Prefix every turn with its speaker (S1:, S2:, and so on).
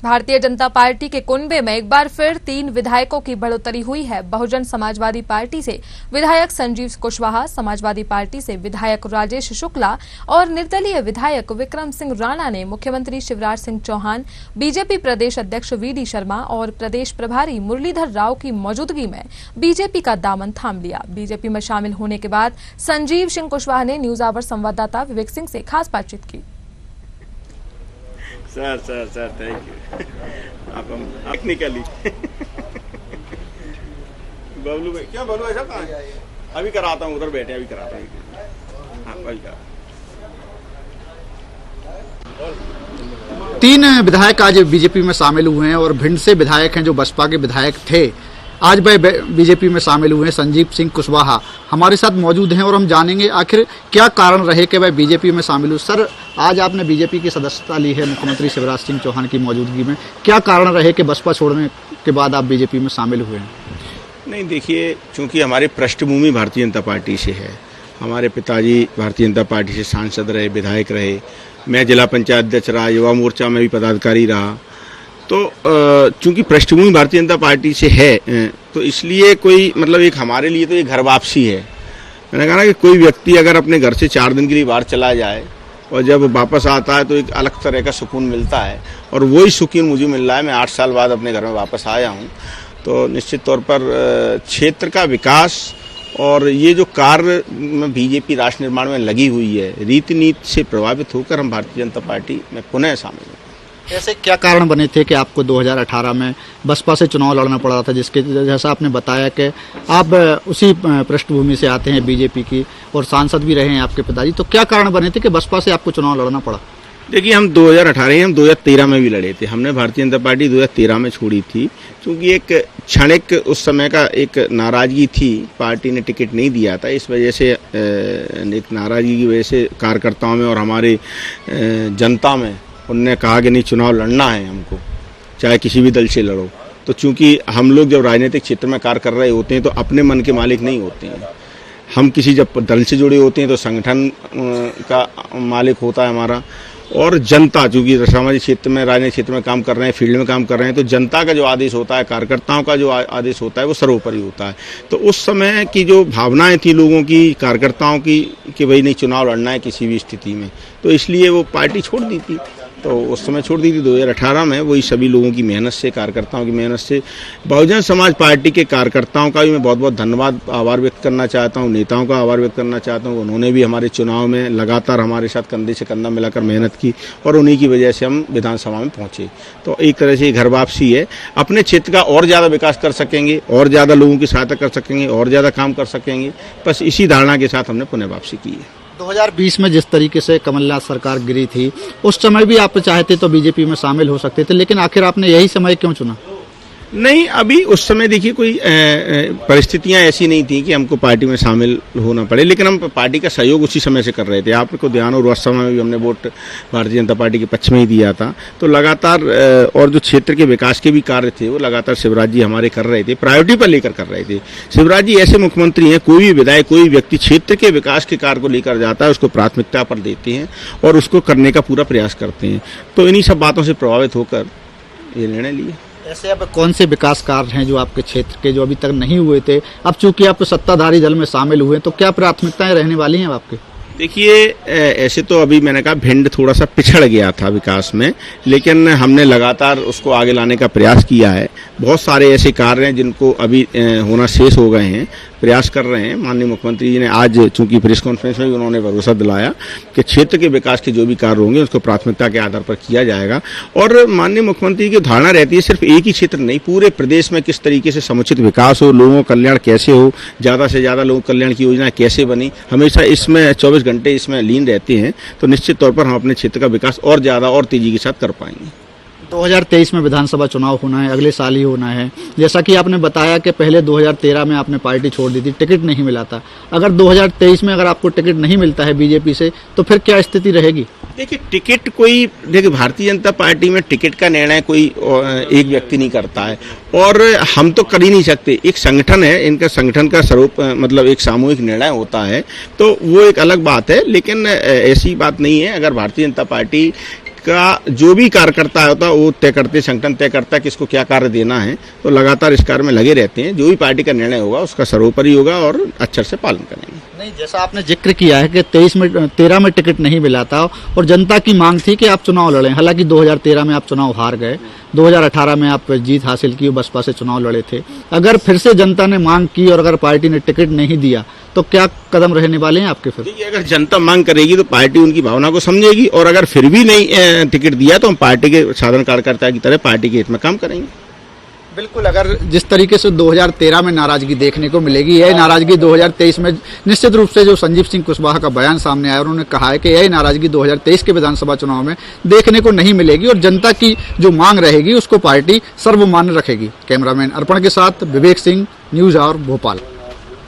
S1: Bharatiya Janata party के कुनबे में एक बार फिर 3 विधायकों की बढ़ोतरी हुई है। बहुजन समाजवादी पार्टी से विधायक संजीव कुशवाहा, समाजवादी पार्टी से विधायक राजेश शुक्ला और निर्दलीय विधायक विक्रम सिंह राणा ने मुख्यमंत्री शिवराज सिंह चौहान, बीजेपी प्रदेश अध्यक्ष वीडी शर्मा और प्रदेश प्रभारी मुरलीधर राव की मौजूदगी में बीजेपी का दामन थाम लिया। बीजेपी में शामिल होने के बाद संजीव सिंह कुशवाहा ने न्यूज आवर संवाददाता विवेक सिंह से खास बातचीत की।
S2: Sir thank you. आप टेक्निकली बबलू भाई, क्या बबलू ऐसा कहाँ है? अभी कराता हूँ, उधर बैठे अभी कराता हूँ। हाँ भाई का
S3: 3 विधायक आज बीजेपी में शामिल हुए हैं और भिंड से विधायक हैं जो बसपा के विधायक थे, आज वह बीजेपी में शामिल हुए हैं। संजीव सिंह कुशवाहा हमारे साथ मौजूद हैं और हम जानेंगे आखिर क्या कारण रहे कि वह बीजेपी में शामिल हुए। सर, आज आपने बीजेपी की सदस्यता ली है मुख्यमंत्री शिवराज सिंह चौहान की मौजूदगी में, क्या कारण रहे कि बसपा छोड़ने के बाद आप बीजेपी में शामिल हुए हैं?
S2: नहीं, देखिए, चूंकि हमारी पृष्ठभूमि भारतीय जनता पार्टी से है, हमारे पिताजी भारतीय जनता पार्टी से सांसद रहे, विधायक रहे, मैं जिला पंचायत अध्यक्ष रहा, युवा मोर्चा में भी पदाधिकारी रहा, तो चूंकि पृष्ठभूमि भारतीय जनता पार्टी से है तो इसलिए कोई मतलब एक हमारे लिए तो ये घर वापसी है। मैंने कहा ना कि कोई व्यक्ति अगर अपने घर से 4 दिन के लिए बाहर चला जाए और जब वापस आता है तो एक अलग तरह का सुकून मिलता है, और वही सुकून मुझे मिल रहा है। मैं 8 साल बाद अपने घर में वापस आया हूँ, तो निश्चित तौर पर क्षेत्र का विकास और ये जो कार्य बीजेपी राष्ट्र निर्माण में लगी हुई है, रीति नीति से प्रभावित होकर हम भारतीय जनता पार्टी में पुनः शामिल हुए।
S3: ऐसे क्या कारण बने थे कि आपको 2018 में बसपा से चुनाव लड़ना पड़ा था, जिसके जैसा आपने बताया कि आप उसी पृष्ठभूमि से आते हैं बीजेपी की और सांसद भी रहे हैं आपके पिताजी, तो क्या कारण बने थे कि बसपा से आपको चुनाव लड़ना पड़ा?
S2: देखिए, हम 2018 हम 2013 में भी लड़े थे। हमने भारतीय जनता पार्टी 2013 में छोड़ी थी क्योंकि एक क्षणिक उस समय का एक नाराजगी थी, पार्टी ने टिकट नहीं दिया था, इस वजह से एक नाराजगी की वजह से कार्यकर्ताओं में और हमारे जनता में उनने कहा कि नहीं, चुनाव लड़ना है हमको, चाहे किसी भी दल से लड़ो। तो चूंकि हम लोग जब राजनीतिक क्षेत्र में कार्य कर रहे होते हैं तो अपने मन के मालिक नहीं होते हैं। हम किसी जब दल से जुड़े होते हैं तो संगठन का मालिक होता है हमारा, और जनता, चूंकि सामाजिक क्षेत्र में, राजनीतिक क्षेत्र में काम कर रहे हैं, फील्ड में काम कर रहे हैं, तो जनता का जो आदेश होता है, कार्यकर्ताओं का जो आदेश होता है, वो सर्वोपरि होता है। तो उस समय की जो भावनाएं थी लोगों की, कार्यकर्ताओं की, कि भाई नहीं, चुनाव लड़ना है किसी भी स्थिति में, तो इसलिए वो पार्टी छोड़ दी थी। तो उस समय छोड़ दी थी 2018 में। वही सभी लोगों की मेहनत से, कार्यकर्ताओं की मेहनत से, बहुजन समाज पार्टी के कार्यकर्ताओं का भी मैं बहुत बहुत धन्यवाद, आभार व्यक्त करना चाहता हूं, नेताओं का आभार व्यक्त करना चाहता हूं। उन्होंने भी हमारे चुनाव में लगातार हमारे साथ कंधे से कंधा मिलाकर मेहनत की और उन्हीं की वजह से हम विधानसभा में पहुंचे। तो एक तरह से घर वापसी है। अपने क्षेत्र का और ज़्यादा विकास कर सकेंगे, और ज़्यादा लोगों की सहायता कर सकेंगे, और ज़्यादा काम कर सकेंगे, बस इसी धारणा के साथ हमने पुनः वापसी की है।
S3: 2020 में जिस तरीके से कमलनाथ सरकार गिरी थी, उस समय भी आप चाहते तो बीजेपी में शामिल हो सकते थे, लेकिन आखिर आपने यही समय क्यों चुना?
S2: नहीं, अभी उस समय देखिए कोई परिस्थितियां ऐसी नहीं थी कि हमको पार्टी में शामिल होना पड़े, लेकिन हम पार्टी का सहयोग उसी समय से कर रहे थे। आपको ध्यान हो, उस समय में भी हमने वोट भारतीय जनता पार्टी के पक्ष में ही दिया था। तो लगातार और जो क्षेत्र के विकास के भी कार्य थे वो लगातार शिवराज जी हमारे कर रहे थे, प्रायोरिटी पर लेकर कर रहे थे। शिवराज जी ऐसे मुख्यमंत्री हैं, कोई भी विधायक, कोई व्यक्ति क्षेत्र के विकास के कार्य को लेकर जाता है, उसको प्राथमिकता पर देते हैं और उसको करने का पूरा प्रयास करते हैं। तो इन्हीं सब बातों से प्रभावित होकर ये निर्णय लिया।
S3: ऐसे अब कौन से विकास कार्य हैं जो आपके क्षेत्र के, जो अभी तक नहीं हुए थे, अब चूंकि आप सत्ताधारी दल में शामिल हुए, तो क्या प्राथमिकताएं रहने वाली हैं आपके?
S2: देखिए, ऐसे तो अभी मैंने कहा भिंड थोड़ा सा पिछड़ गया था विकास में, लेकिन हमने लगातार उसको आगे लाने का प्रयास किया है। बहुत सारे ऐसे कार्य हैं जिनको अभी होना शेष हो गए हैं, प्रयास कर रहे हैं। माननीय मुख्यमंत्री जी ने आज चूंकि प्रेस कॉन्फ्रेंस में भी उन्होंने भरोसा दिलाया कि क्षेत्र के विकास के जो भी कार्य होंगे उसको प्राथमिकता के आधार पर किया जाएगा। और माननीय मुख्यमंत्री की धारणा रहती है सिर्फ एक ही क्षेत्र नहीं, पूरे प्रदेश में किस तरीके से समुचित विकास हो, लोगों का कल्याण कैसे हो, ज़्यादा से ज़्यादा लोगों कल्याण की योजना कैसे बनी, हमेशा इसमें 24 घंटे इसमें लीन रहते हैं। तो निश्चित तौर पर हम अपने क्षेत्र का विकास और ज़्यादा और तेजी के साथ कर पाएंगे।
S3: 2023 में विधानसभा चुनाव होना है, अगले साल ही होना है। जैसा कि आपने बताया कि पहले 2013 में आपने पार्टी छोड़ दी थी, टिकट नहीं मिला था। अगर 2023 में अगर आपको टिकट नहीं मिलता है बीजेपी से, तो फिर क्या स्थिति रहेगी?
S2: देखिए, टिकट कोई, देखिए भारतीय जनता पार्टी में टिकट का निर्णय कोई एक व्यक्ति नहीं करता है और हम तो कर ही नहीं सकते। एक संगठन है, इनका संगठन का स्वरूप मतलब एक सामूहिक निर्णय होता है, तो वो एक अलग बात है। लेकिन ऐसी बात नहीं है, अगर भारतीय जनता पार्टी का जो भी कार्यकर्ता होता है वो तय करते, संगठन तय करता है किसको क्या कार्य देना है, तो लगातार इस कार्य में लगे रहते हैं। जो भी पार्टी का निर्णय होगा उसका सर्वोपरि होगा और अक्षर से पालन करेंगे।
S3: नहीं, जैसा आपने जिक्र किया है कि 13 में टिकट नहीं मिला था और जनता की मांग थी कि आप चुनाव लड़ें। हालांकि 2013 में आप चुनाव हार गए, 2018 में आप जीत हासिल की, बसपा से चुनाव लड़े थे। अगर फिर से जनता ने मांग की और अगर पार्टी ने टिकट नहीं दिया तो क्या कदम रहने वाले हैं आपके? फिर
S2: देखिए, अगर जनता मांग करेगी तो पार्टी उनकी भावना को समझेगी, और अगर फिर भी नहीं टिकट दिया तो हम पार्टी के साधारण कार्यकर्ता की तरह पार्टी के हित में काम करेंगे।
S3: बिल्कुल, अगर जिस तरीके से 2013 में नाराजगी देखने को मिलेगी, यही नाराजगी 2023 में निश्चित रूप से जो संजीव सिंह कुशवाहा का बयान सामने आया, उन्होंने कहा है कि यही नाराजगी 2023 के विधानसभा चुनाव में देखने को नहीं मिलेगी और जनता की जो मांग रहेगी उसको पार्टी सर्वमान्य रखेगी। कैमरामैन अर्पण के साथ विवेक सिंह, न्यूज आवर भोपाल।